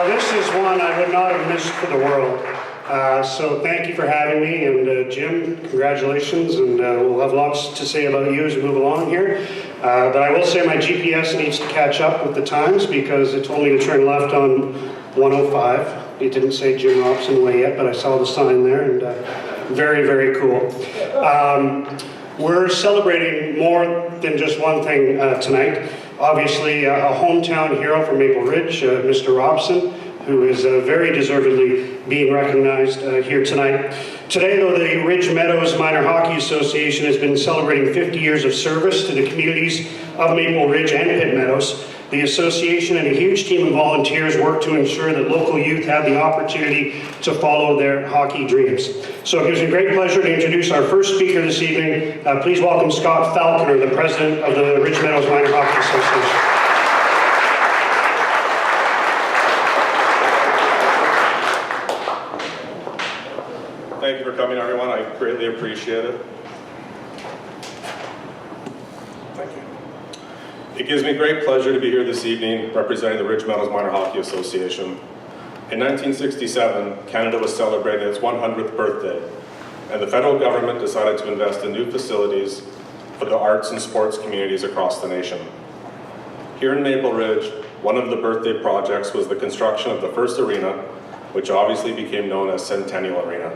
This is one I would not have missed for the world. So thank you for having me, and Jim, congratulations, and we'll have lots to say about you as we move along here. But I will say my GPS needs to catch up with the times because it told me to turn left on 105. It didn't say Jim Robson Way yet, but I saw the sign there, and very, very cool. We're celebrating more than just one thing tonight. Obviously, a hometown hero from Maple Ridge, Mr. Robson, who is very deservedly being recognized here tonight. Today, though, the Ridge Meadows Minor Hockey Association has been celebrating 50 years of service to the communities of Maple Ridge and Pitt Meadows. The association and a huge team of volunteers work to ensure that local youth have the opportunity to follow their hockey dreams. So it gives me great pleasure to introduce our first speaker this evening. Please welcome Scott Falconer, the president of the Ridge Meadows Minor Hockey Association. Thank you for coming, everyone. I greatly appreciate it. Thank you. It gives me great pleasure to be here this evening representing the Ridge Meadows Minor Hockey Association. In 1967, Canada was celebrating its 100th birthday, and the federal government decided to invest in new facilities for the arts and sports communities across the nation. Here in Maple Ridge, one of the birthday projects was the construction of the first arena, which obviously became known as Centennial Arena.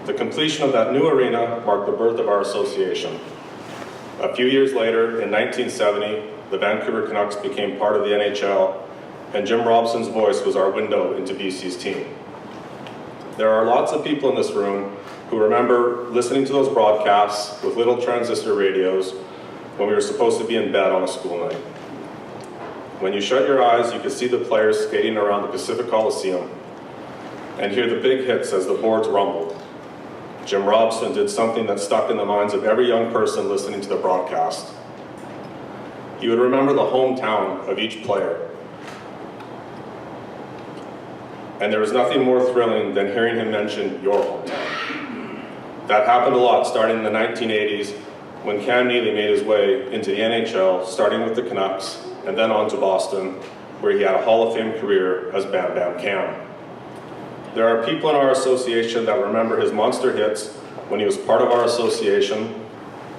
The completion of that new arena marked the birth of our association. A few years later, in 1970, the Vancouver Canucks became part of the NHL, and Jim Robson's voice was our window into BC's team. There are lots of people in this room who remember listening to those broadcasts with little transistor radios when we were supposed to be in bed on a school night. When you shut your eyes, you could see the players skating around the Pacific Coliseum and hear the big hits as the boards rumbled. Jim Robson did something that stuck in the minds of every young person listening to the broadcast. You would remember the hometown of each player. And there was nothing more thrilling than hearing him mention your hometown. That happened a lot starting in the 1980s when Cam Neely made his way into the NHL, starting with the Canucks, and then on to Boston, where he had a Hall of Fame career as Bam Bam Cam. There are people in our association that remember his monster hits when he was part of our association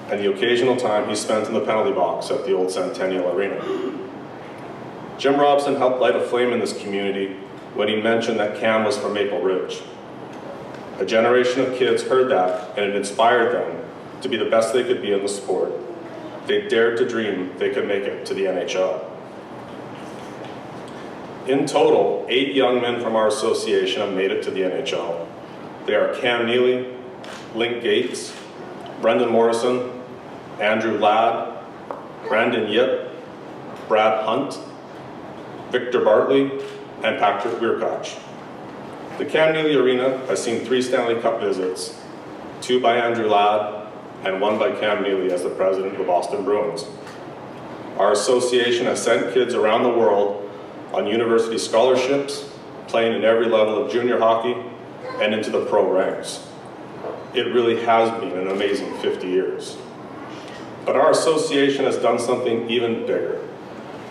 and the occasional time he spent in the penalty box at the old Centennial Arena. Jim Robson helped light a flame in this community when he mentioned that Cam was from Maple Ridge. A generation of kids heard that, and it inspired them to be the best they could be in the sport. They dared to dream they could make it to the NHL. In total, 8 young men from our association have made it to the NHL. They are Cam Neely, Link Gates, Brendan Morrison, Andrew Ladd, Brandon Yip, Brad Hunt, Victor Bartley, and Patrick Weirkach. The Cam Neely Arena has seen 3 Stanley Cup visits, 2 by Andrew Ladd, and 1 by Cam Neely as the president of the Boston Bruins. Our association has sent kids around the world on university scholarships, playing in every level of junior hockey and into the pro ranks. It really has been an amazing 50 years. But our association has done something even bigger.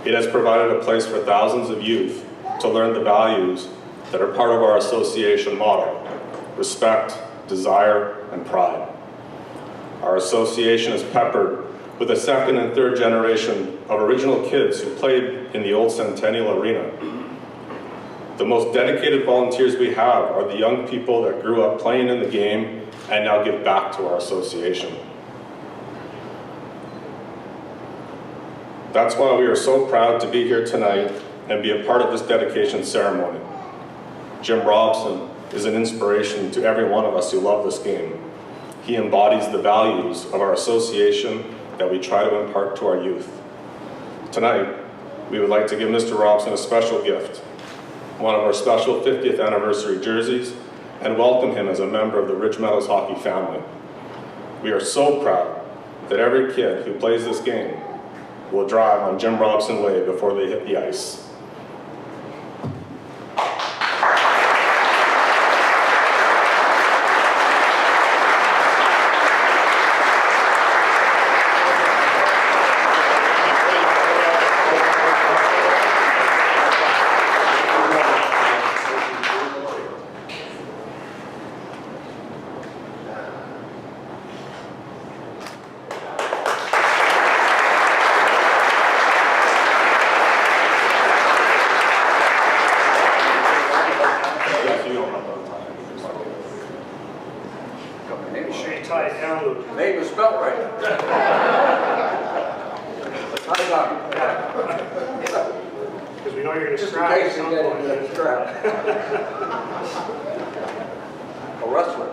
It has provided a place for thousands of youth to learn the values that are part of our association motto: respect, desire, and pride. Our association is peppered with a second and third generation of original kids who played in the old Centennial Arena. The most dedicated volunteers we have are the young people that grew up playing in the game and now give back to our association. That's why we are so proud to be here tonight and be a part of this dedication ceremony. Jim Robson is an inspiration to every one of us who love this game. He embodies the values of our association that we try to impart to our youth. Tonight, we would like to give Mr. Robson a special gift, one of our special 50th anniversary jerseys, and welcome him as a member of the Ridge Meadows hockey family. We are so proud that every kid who plays this game will drive on Jim Robson Way before they hit the ice. Make sure you tie it down. Name is spelled right. Because we know you're going to Just in scrap case at you some get point. it scrap. A wrestler.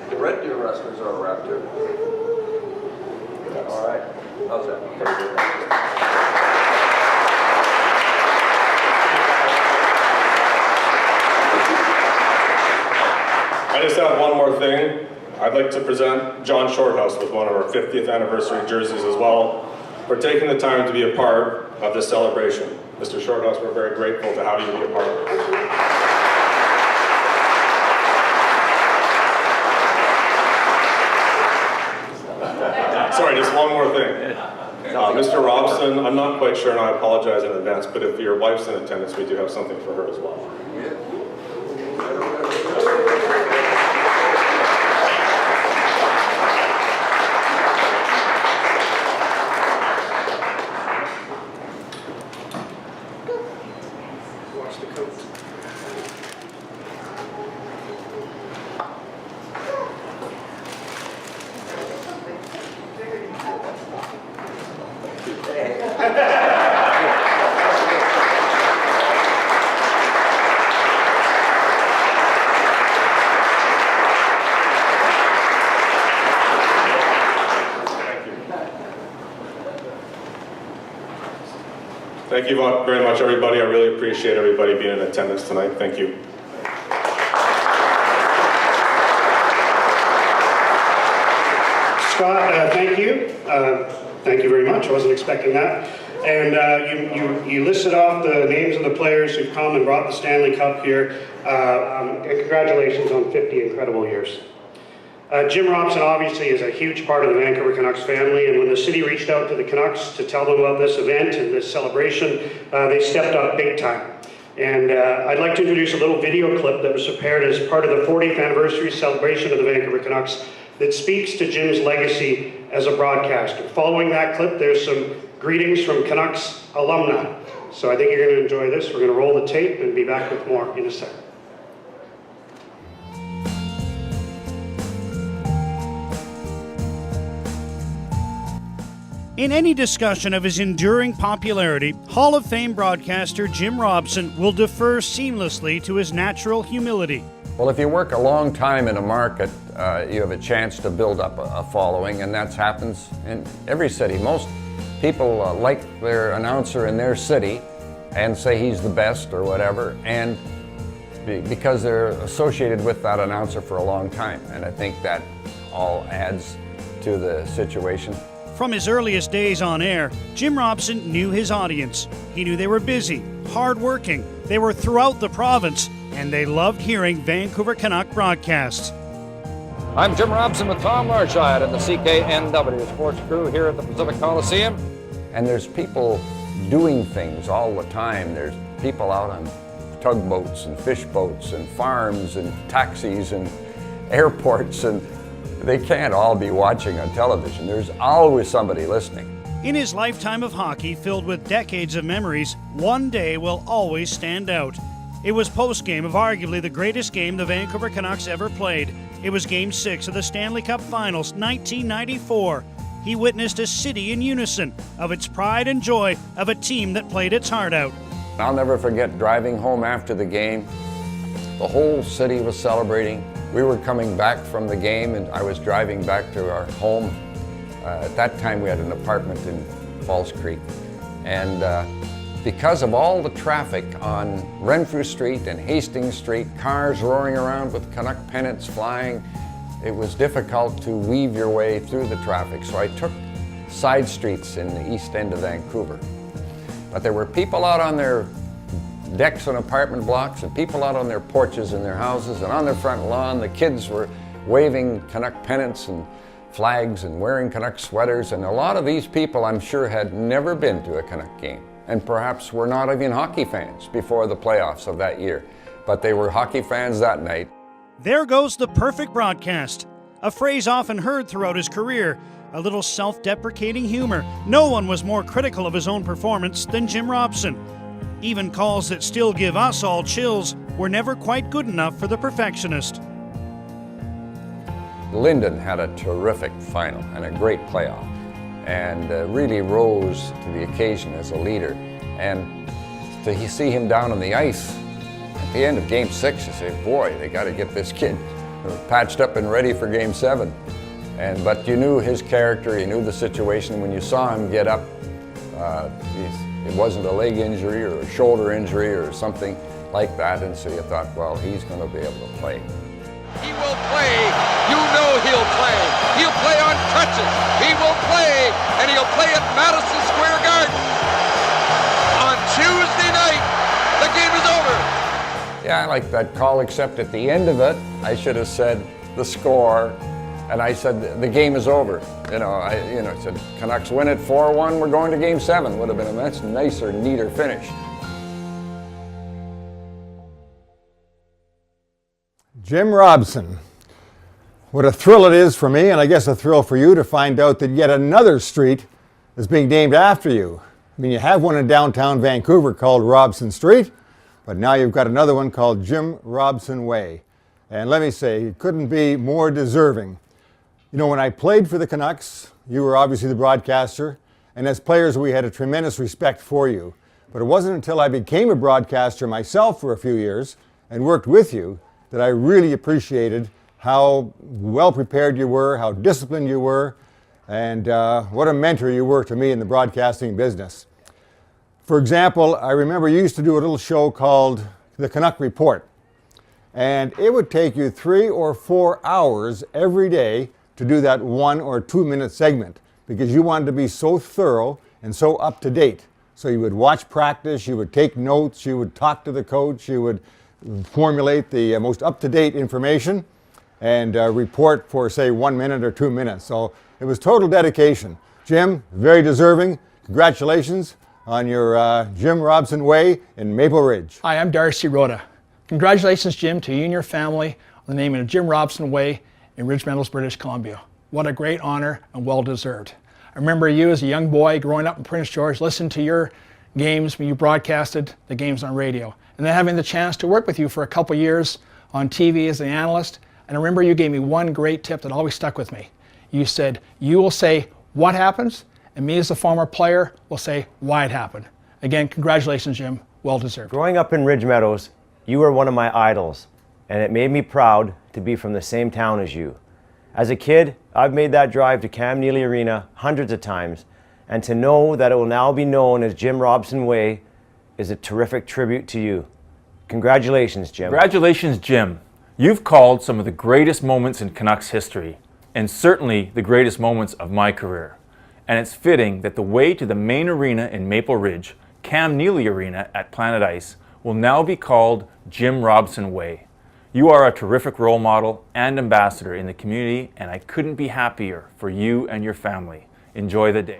The Red Deer wrestlers are around too. All right. How's that? I just have one more thing. I'd like to present John Shorthouse with one of our 50th anniversary jerseys as well, for taking the time to be a part of this celebration. Mr. Shorthouse, we're very grateful to have you be a part of it. Sorry, just one more thing. Mr. Robson, I'm not quite sure, and I apologize in advance, but if your wife's in attendance, we do have something for her as well. Watch the coat. Thank you very much, everybody. I really appreciate everybody being in attendance tonight. Thank you. Scott, thank you. Thank you very much. I wasn't expecting that. And you listed off the names of the players who've come and brought the Stanley Cup here. And congratulations on 50 incredible years. Jim Robson obviously is a huge part of the Vancouver Canucks family, and when the city reached out to the Canucks to tell them about this event and this celebration, they stepped up big time. And I'd like to introduce a little video clip that was prepared as part of the 40th anniversary celebration of the Vancouver Canucks that speaks to Jim's legacy as a broadcaster. Following that clip, there's some greetings from Canucks alumni. So I think you're going to enjoy this. We're going to roll the tape and be back with more in a second. In any discussion of his enduring popularity, Hall of Fame broadcaster Jim Robson will defer seamlessly to his natural humility. Well, if you work a long time in a market, you have a chance to build up a following, and that happens in every city. Most people like their announcer in their city and say he's the best or whatever, and because they're associated with that announcer for a long time. And I think that all adds to the situation. From his earliest days on air, Jim Robson knew his audience. He knew they were busy, hard-working, they were throughout the province, and they loved hearing Vancouver Canuck broadcasts. I'm Jim Robson with Tom Marshide and the CKNW Sports Crew here at the Pacific Coliseum. And there's people doing things all the time. There's people out on tugboats and fish boats and farms and taxis and airports, and they can't all be watching on television. There's always somebody listening. In his lifetime of hockey filled with decades of memories, one day will always stand out. It was post-game of arguably the greatest game the Vancouver Canucks ever played. It was Game 6 of the Stanley Cup Finals, 1994. He witnessed a city in unison of its pride and joy of a team that played its heart out. I'll never forget driving home after the game. The whole city was celebrating. We were coming back from the game, and I was driving back to our home. At that time, we had an apartment in Falls Creek. And because of all the traffic on Renfrew Street and Hastings Street, cars roaring around with Canuck pennants flying, it was difficult to weave your way through the traffic. So I took side streets in the east end of Vancouver. But there were people out on their decks on apartment blocks and people out on their porches in their houses and on their front lawn. The kids were waving Canuck pennants and flags and wearing Canuck sweaters, and a lot of these people, I'm sure, had never been to a Canuck game and perhaps were not even hockey fans before the playoffs of that year, but they were hockey fans that night. There goes the perfect broadcast, a phrase often heard throughout his career, a little self-deprecating humor. No one was more critical of his own performance than Jim Robson. Even calls that still give us all chills were never quite good enough for the perfectionist. Linden had a terrific final and a great playoff, and really rose to the occasion as a leader. And to see him down on the ice at the end of Game 6, you say, boy, they got to get this kid patched up and ready for Game 7. But you knew his character, you knew the situation. When you saw him get up, it wasn't a leg injury or a shoulder injury or something like that, and so you thought, well, he's going to be able to play. He will play. You know he'll play. He'll play on crutches. He will play, and he'll play at Madison Square Garden. On Tuesday night, the game is over. Yeah, I like that call, except at the end of it, I should have said the score, and I said the game is over. I said Canucks win it 4-1, we're going to Game 7. Would have been a much nicer, neater finish. Jim Robson. What a thrill it is for me, and I guess a thrill for you, to find out that yet another street is being named after you. I mean, you have one in downtown Vancouver called Robson Street, but now you've got another one called Jim Robson Way. And let me say, it couldn't be more deserving. You know, when I played for the Canucks, you were obviously the broadcaster, and as players we had a tremendous respect for you. But it wasn't until I became a broadcaster myself for a few years and worked with you that I really appreciated how well prepared you were, how disciplined you were, and what a mentor you were to me in the broadcasting business. For example, I remember you used to do a little show called The Canuck Report, and it would take you 3 or 4 hours every day to do that 1 or 2 minute segment, because you wanted to be so thorough and so up to date. So you would watch practice, you would take notes, you would talk to the coach, you would formulate the most up-to-date information and report for, say, 1 minute or 2 minutes. So it was total dedication. Jim, very deserving. Congratulations on your Jim Robson Way in Maple Ridge. Hi, I'm Darcy Rhoda. Congratulations, Jim, to you and your family on the naming of Jim Robson Way in Ridge Meadows, British Columbia. What a great honor and well-deserved. I remember you as a young boy growing up in Prince George, listening to your games when you broadcasted the games on radio, and then having the chance to work with you for a couple years on TV as an analyst. And I remember you gave me one great tip that always stuck with me. You said, you will say what happens, and me as a former player will say why it happened. Again, congratulations, Jim. Well deserved. Growing up in Ridge Meadows, you were one of my idols, and it made me proud to be from the same town as you. As a kid, I've made that drive to Cam Neely Arena hundreds of times, and to know that it will now be known as Jim Robson Way is a terrific tribute to you. Congratulations, Jim. Congratulations, Jim. You've called some of the greatest moments in Canucks history, and certainly the greatest moments of my career. And it's fitting that the way to the main arena in Maple Ridge, Cam Neely Arena at Planet Ice, will now be called Jim Robson Way. You are a terrific role model and ambassador in the community, and I couldn't be happier for you and your family. Enjoy the day.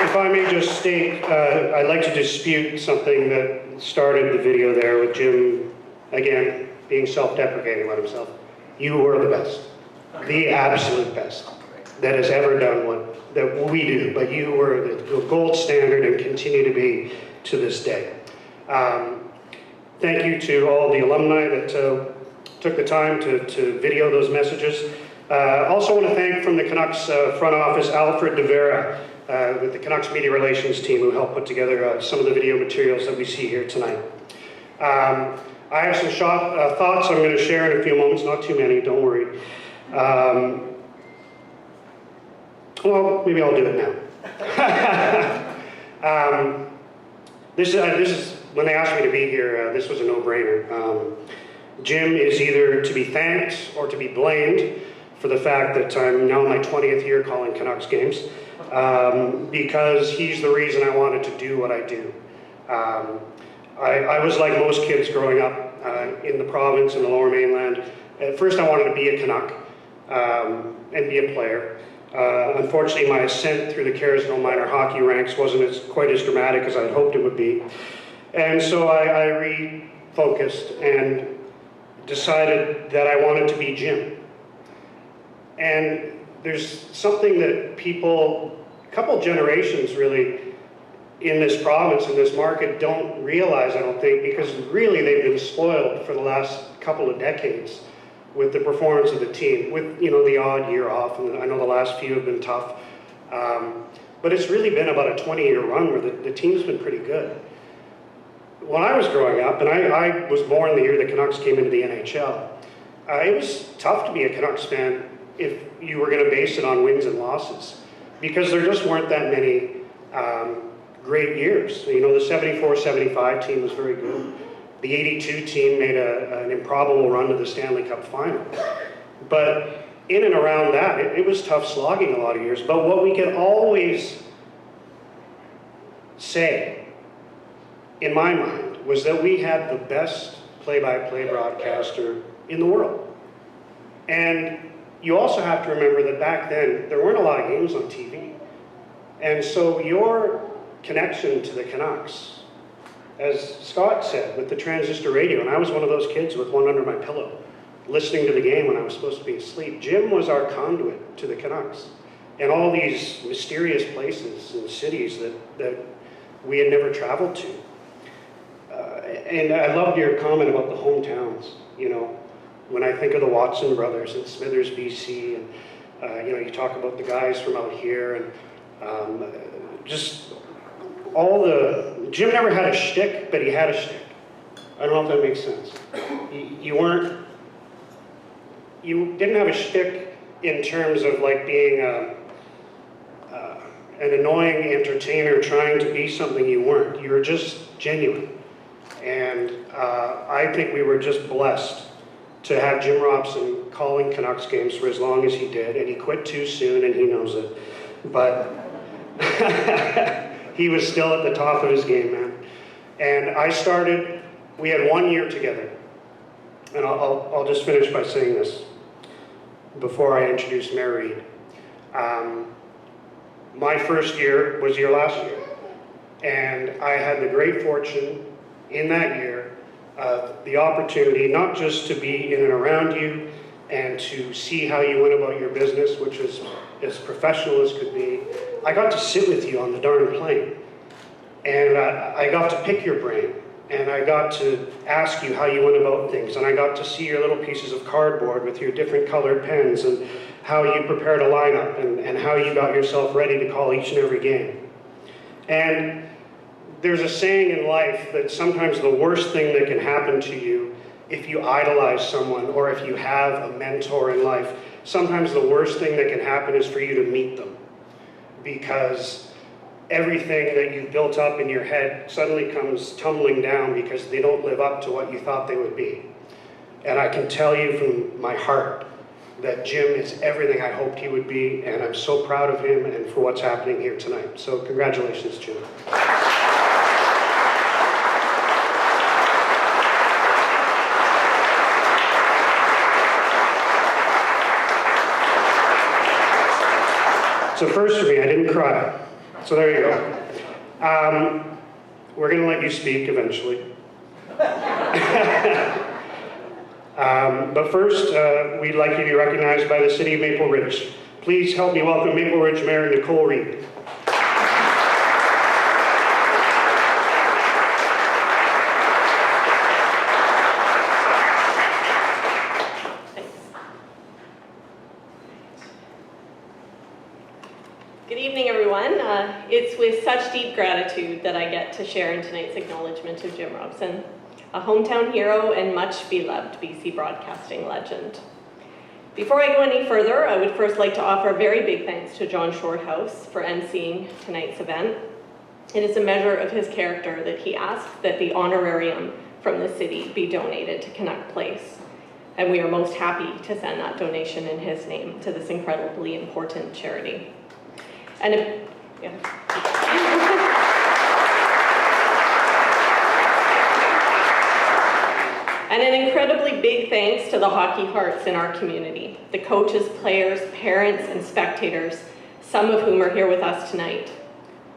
If I may just state, I'd like to dispute something that started the video there with Jim, again, being self-deprecating about himself. You were the best, the absolute best that has ever done what that we do, but you were the gold standard and continue to be to this day. Thank you to all the alumni that took the time to video those messages. Also want to thank from the Canucks front office, Alfred de Vera, with the Canucks media relations team, who helped put together some of the video materials that we see here tonight. I have some thoughts I'm going to share in a few moments, not too many, don't worry. Well, maybe I'll do it now. This is when they asked me to be here, this was a no-brainer. Jim is either to be thanked or to be blamed for the fact that I'm now in my 20th year calling Canucks games, because he's the reason I wanted to do what I do. I was like most kids growing up in the province, in the Lower Mainland. At first I wanted to be a Canuck and be a player. Unfortunately, my ascent through the Carsville minor hockey ranks wasn't quite as dramatic as I'd hoped it would be. And so I refocused and decided that I wanted to be Jim. And there's something that people, a couple generations really, in this province, in this market, don't realize, I don't think, because really they've been spoiled for the last couple of decades with the performance of the team, with, you know, the odd year off, and I know the last few have been tough. But it's really been about a 20-year run where the team's been pretty good. When I was growing up, and I was born the year the Canucks came into the NHL, it was tough to be a Canucks fan if you were going to base it on wins and losses, because there just weren't that many great years. You know, the 74-75 team was very good. The 82 team made an improbable run to the Stanley Cup final. But in and around that, it was tough slogging a lot of years. But what we can always say, in my mind, was that we had the best play-by-play broadcaster in the world. And you also have to remember that back then, there weren't a lot of games on TV. And so your connection to the Canucks, as Scott said, with the transistor radio, and I was one of those kids with one under my pillow, listening to the game when I was supposed to be asleep. Jim was our conduit to the Canucks and all these mysterious places and cities that we had never traveled to. And I loved your comment about the hometowns. You know, when I think of the Watson brothers in Smithers, BC, and you know, you talk about the guys from out here, and just all the. Jim never had a shtick, but he had a shtick. I don't know if that makes sense. You didn't have a shtick in terms of like being an annoying entertainer trying to be something you weren't. You were just genuine. And I think we were just blessed to have Jim Robson calling Canucks games for as long as he did, and he quit too soon, and he knows it. But he was still at the top of his game, man. And we had 1 year together. And I'll just finish by saying this before I introduce Mayor Read. My first year was your last year. And I had the great fortune in that year of the opportunity not just to be in and around you and to see how you went about your business, which was as professional as could be. I got to sit with you on the darn plane. And I got to pick your brain. And I got to ask you how you went about things. And I got to see your little pieces of cardboard with your different colored pens and how you prepared a lineup and how you got yourself ready to call each and every game. And there's a saying in life that sometimes the worst thing that can happen to you if you idolize someone or if you have a mentor in life, sometimes the worst thing that can happen is for you to meet them. Because everything that you've built up in your head suddenly comes tumbling down because they don't live up to what you thought they would be. And I can tell you from my heart that Jim is everything I hoped he would be, and I'm so proud of him and for what's happening here tonight. So congratulations, Jim. So first for me, I didn't cry. So there you go. We're going to let you speak eventually. But first, we'd like you to be recognized by the City of Maple Ridge. Please help me welcome Maple Ridge Mayor Nicole Read. Good evening, everyone. It's with such deep gratitude that I get to share in tonight's acknowledgement of Jim Robson, a hometown hero and much beloved BC broadcasting legend. Before I go any further, I would first like to offer a very big thanks to John Shorthouse for emceeing tonight's event. It is a measure of his character that he asked that the honorarium from the city be donated to Canuck Place. And we are most happy to send that donation in his name to this incredibly important charity. And And an incredibly big thanks to the hockey hearts in our community, the coaches, players, parents, and spectators, some of whom are here with us tonight.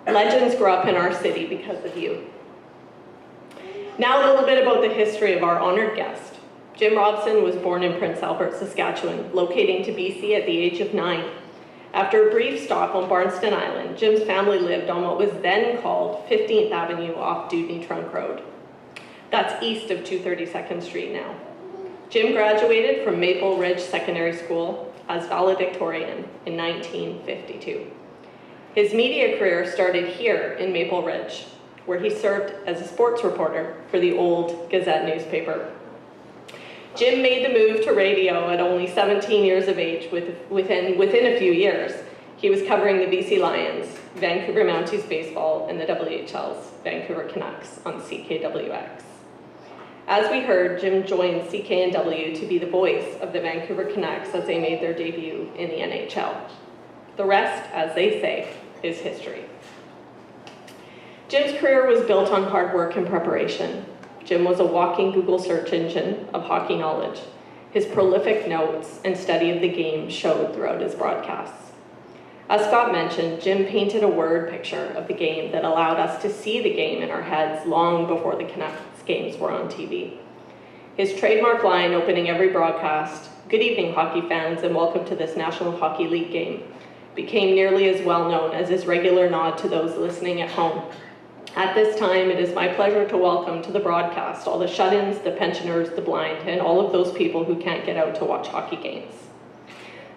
Legends grow up in our city because of you. Now a little bit about the history of our honored guest. Jim Robson was born in Prince Albert, Saskatchewan, locating to BC at the age of 9. After a brief stop on Barnston Island, Jim's family lived on what was then called 15th Avenue off Dudney Trunk Road. That's east of 232nd Street now. Jim graduated from Maple Ridge Secondary School as valedictorian in 1952. His media career started here in Maple Ridge, where he served as a sports reporter for the Old Gazette newspaper. Jim made the move to radio at only 17 years of age. Within a few years, he was covering the BC Lions, Vancouver Mounties baseball, and the WHL's Vancouver Canucks on CKWX. As we heard, Jim joined CKNW to be the voice of the Vancouver Canucks as they made their debut in the NHL. The rest, as they say, is history. Jim's career was built on hard work and preparation. Jim was a walking Google search engine of hockey knowledge. His prolific notes and study of the game showed throughout his broadcasts. As Scott mentioned, Jim painted a word picture of the game that allowed us to see the game in our heads long before the Canucks games were on TV. His trademark line opening every broadcast, "Good evening, hockey fans, and welcome to this National Hockey League game," became nearly as well known as his regular nod to those listening at home. At this time, it is my pleasure to welcome to the broadcast all the shut-ins, the pensioners, the blind, and all of those people who can't get out to watch hockey games.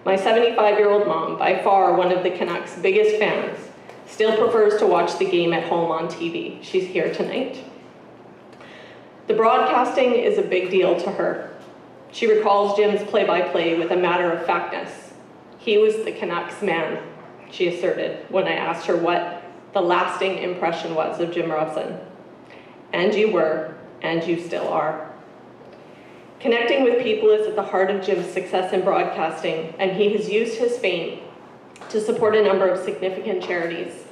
My 75-year-old mom, by far one of the Canucks' biggest fans, still prefers to watch the game at home on TV. She's here tonight. The broadcasting is a big deal to her. She recalls Jim's play-by-play with a matter-of-factness. "He was the Canucks man," she asserted when I asked her what the lasting impression was of Jim Robson. "And you were, and you still are." Connecting with people is at the heart of Jim's success in broadcasting, and he has used his fame to support a number of significant charities.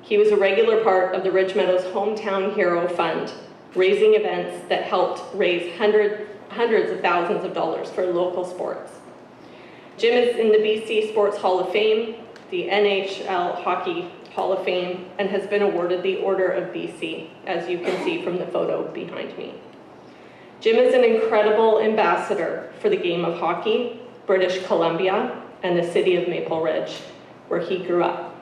He was a regular part of the Ridge Meadows Hometown Hero Fund, raising events that helped raise hundreds of thousands of dollars for local sports. Jim is in the BC Sports Hall of Fame, the NHL Hockey Hall of Fame, and has been awarded the Order of BC, as you can see from the photo behind me. Jim is an incredible ambassador for the game of hockey, British Columbia, and the city of Maple Ridge, where he grew up.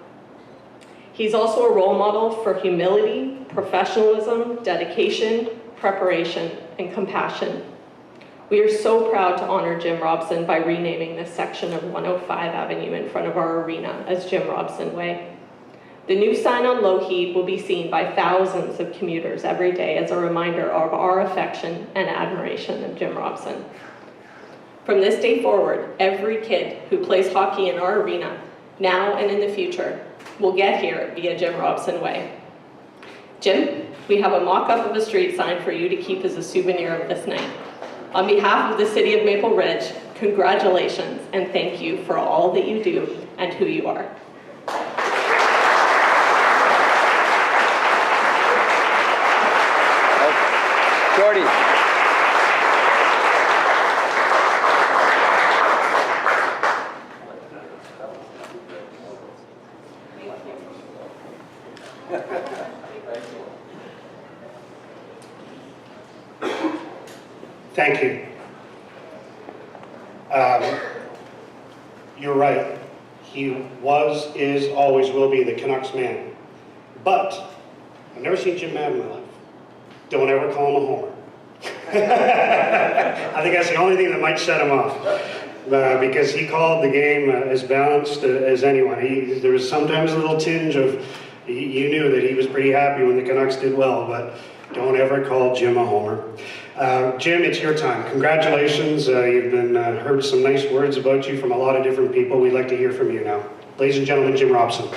He's also a role model for humility, professionalism, dedication, preparation, and compassion. We are so proud to honor Jim Robson by renaming this section of 105 Avenue in front of our arena as Jim Robson Way. The new sign on Lougheed will be seen by thousands of commuters every day as a reminder of our affection and admiration of Jim Robson. From this day forward, every kid who plays hockey in our arena, now and in the future, will get here via Jim Robson Way. Jim, we have a mock-up of a street sign for you to keep as a souvenir of this night. On behalf of the city of Maple Ridge, congratulations and thank you for all that you do and who you are. Jordy. Thank you. You're right. He was, is, always will be the Canucks man. But I've never seen Jim mad in my life. Don't ever call him a homer. I think that's the only thing that might set him off. Because he called the game as balanced as anyone. There was sometimes a little tinge of, you knew that he was pretty happy when the Canucks did well, but don't ever call Jim a homer. Jim, it's your time. Congratulations. You've been heard some nice words about you from a lot of different people. We'd like to hear from you now. Ladies and gentlemen, Jim Robson.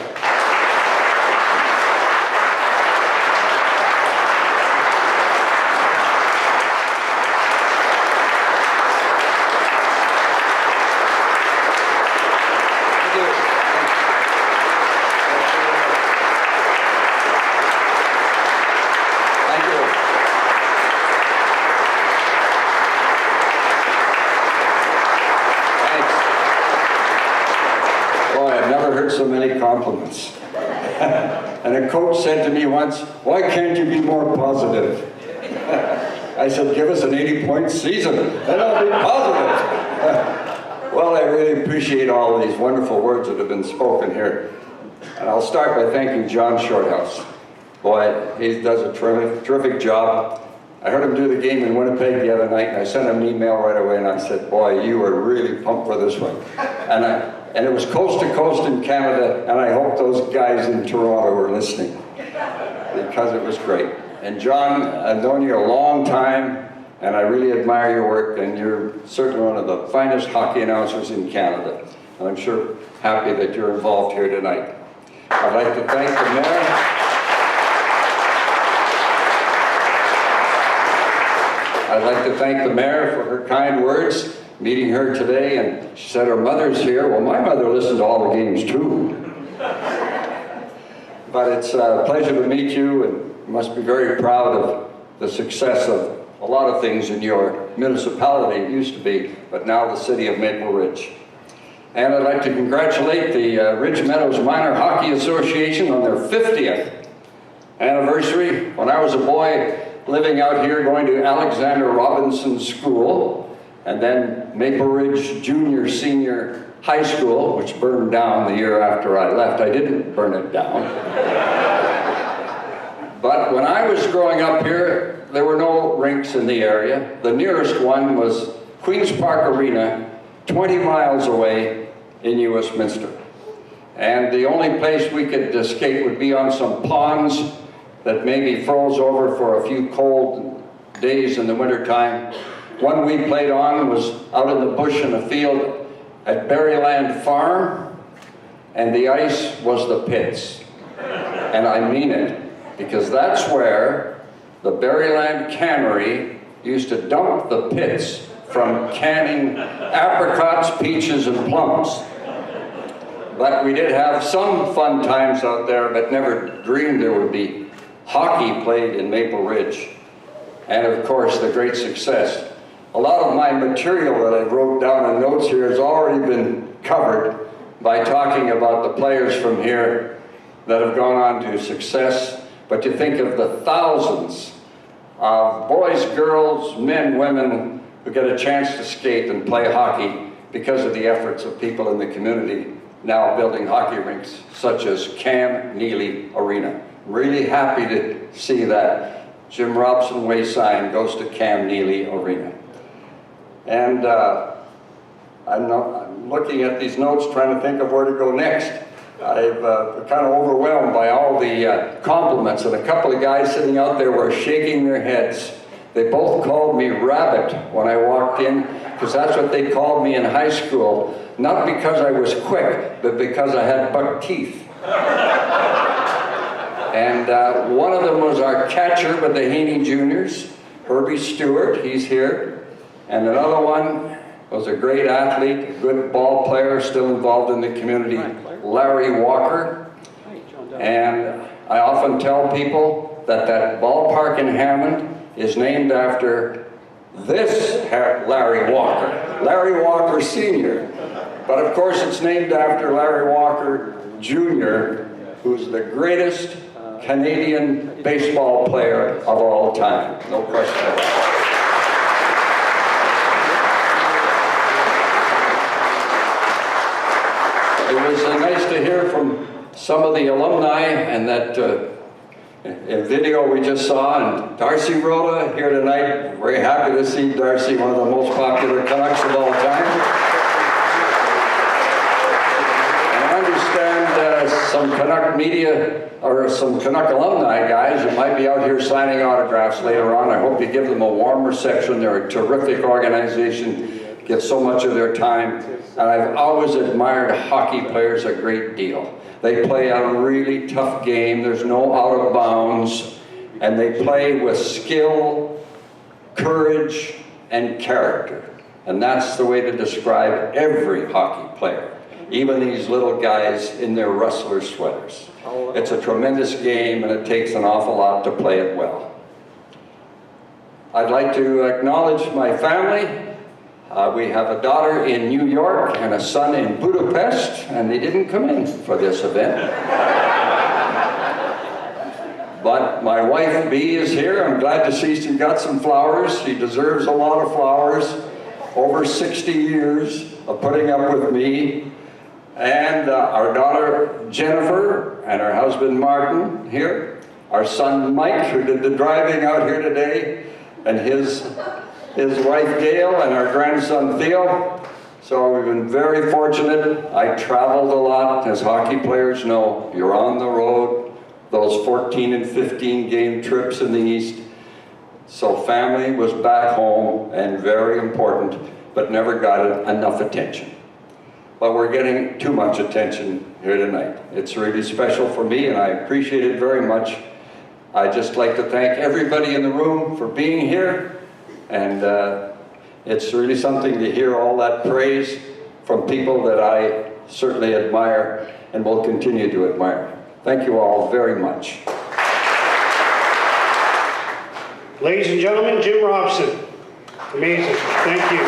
So many compliments. And a coach said to me once, "Why can't you be more positive?" I said, "Give us an 80-point season, then I'll be positive." Well, I really appreciate all these wonderful words that have been spoken here. And I'll start by thanking John Shorthouse. Boy, he does a terrific job. I heard him do the game in Winnipeg the other night, and I sent him an email right away, and I said, boy, you were really pumped for this one. And it was coast to coast in Canada, and I hope those guys in Toronto were listening, because it was great. And John, I've known you a long time, and I really admire your work, and you're certainly one of the finest hockey announcers in Canada. And I'm sure happy that you're involved here tonight. I'd like to thank the mayor. I'd like to thank the mayor for her kind words, meeting her today, and she said her mother's here. Well, my mother listens to all the games too. But it's a pleasure to meet you, and you must be very proud of the success of a lot of things in your municipality. It used to be, but now the city of Maple Ridge. And I'd like to congratulate the Ridge Meadows Minor Hockey Association on their 50th anniversary. When I was a boy living out here, going to Alexander Robinson School, and then Maple Ridge Junior Senior High School, which burned down the year after I left. I didn't burn it down. But when I was growing up here, there were no rinks in the area. The nearest one was Queen's Park Arena, 20 miles away in Westminster. And the only place we could escape would be on some ponds that maybe froze over for a few cold days in the wintertime. One we played on was out in the bush in a field at Berryland Farm, and the ice was the pits. And I mean it, because that's where the Berryland Cannery used to dump the pits from canning apricots, peaches, and plums. But we did have some fun times out there, but never dreamed there would be hockey played in Maple Ridge. And of course, the great success. A lot of my material that I wrote down in notes here has already been covered by talking about the players from here that have gone on to success. But you think of the thousands of boys, girls, men, women who get a chance to skate and play hockey because of the efforts of people in the community now building hockey rinks, such as Cam Neely Arena. Really happy to see that Jim Robson Way sign goes to Cam Neely Arena. And I'm looking at these notes trying to think of where to go next. I've kind of overwhelmed by all the compliments, and a couple of guys sitting out there were shaking their heads. They both called me Rabbit when I walked in, because that's what they called me in high school. Not because I was quick, but because I had buck teeth. And one of them was our catcher with the Haney Juniors, Herbie Stewart, he's here. And another one was a great athlete, a good ball player, still involved in the community, Larry Walker. And I often tell people that that ballpark in Hammond is named after this Larry Walker, Larry Walker Sr. But of course it's named after Larry Walker Jr., who's the greatest Canadian baseball player of all time. No question about it. It was nice to hear from some of the alumni and that video we just saw, and Darcy Rhoda here tonight. Very happy to see Darcy, one of the most popular Canucks of all time. And I understand some Canuck media, or some Canuck alumni guys that might be out here signing autographs later on. I hope you give them a warm reception. They're a terrific organization, get so much of their time. And I've always admired hockey players a great deal. They play a really tough game. There's no out of bounds. And they play with skill, courage, and character. And that's the way to describe every hockey player, even these little guys in their wrestler sweaters. It's a tremendous game, and it takes an awful lot to play it well. I'd like to acknowledge my family. We have a daughter in New York and a son in Budapest, and they didn't come in for this event. But my wife, Bee, is here. I'm glad to see she got some flowers. She deserves a lot of flowers. Over 60 years of putting up with me and our daughter Jennifer and her husband Martin here, our son Mike, who did the driving out here today, and his wife Gail, and our grandson Theo. So we've been very fortunate. I traveled a lot. As hockey players know, you're on the road, those 14 and 15 game trips in the East. So family was back home and very important, but never got enough attention. But we're getting too much attention here tonight. It's really special for me, and I appreciate it very much. I'd just like to thank everybody in the room for being here, and it's really something to hear all that praise from people that I certainly admire and will continue to admire. Thank you all very much. Ladies and gentlemen, Jim Robson. Amazing. Thank you.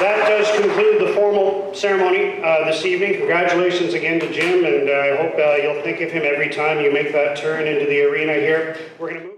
That does conclude the formal ceremony this evening. Congratulations again to Jim, and I hope you'll think of him every time you make that turn into the arena here. We're going to move.